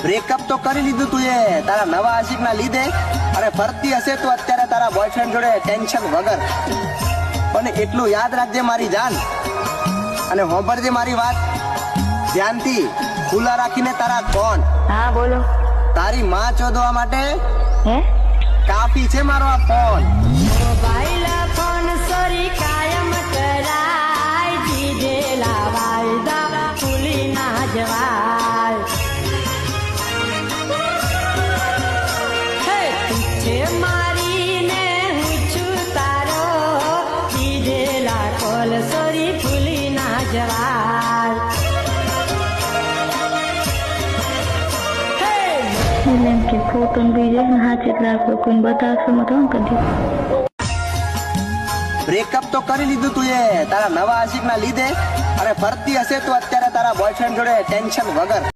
Breakup તો કરી લીધું તું એ તારા નવા આશિક ના લીધે, અને ફરતી હશે તો અત્યારે તારા બોયફ્રેન્ડ જોડે ટેન્શન વગર. પણ એટલું યાદ રાખજે મારી જાન, અને હોંભળજે મારી વાત ધ્યાનથી, ખુલ્લા રાખીને. તારા કોણ? હા બોલો. તારી માં ચોદવા માટે હે કાફી છે મારો આ ફોન. મોબાઈલ ફોન સોરી કાયમ કરાય, દીધેલા વાયદા ભૂલી ના જવાય. હે તું છે મારી ને હું છું તારો, દીધેલા કોલ સોરી ભૂલી ના જવાય. એમ કે ફોટો બીજે હાથે રાખો, કોઈને બતાવશો તો હું કરી. બ્રેકઅપ તો કરી લીધું તું એ તારા નવા આશિક ના લીધે, અને ફરતી હશે તો અત્યારે તારા બોયફ્રેન્ડ જોડે ટેન્શન વગર.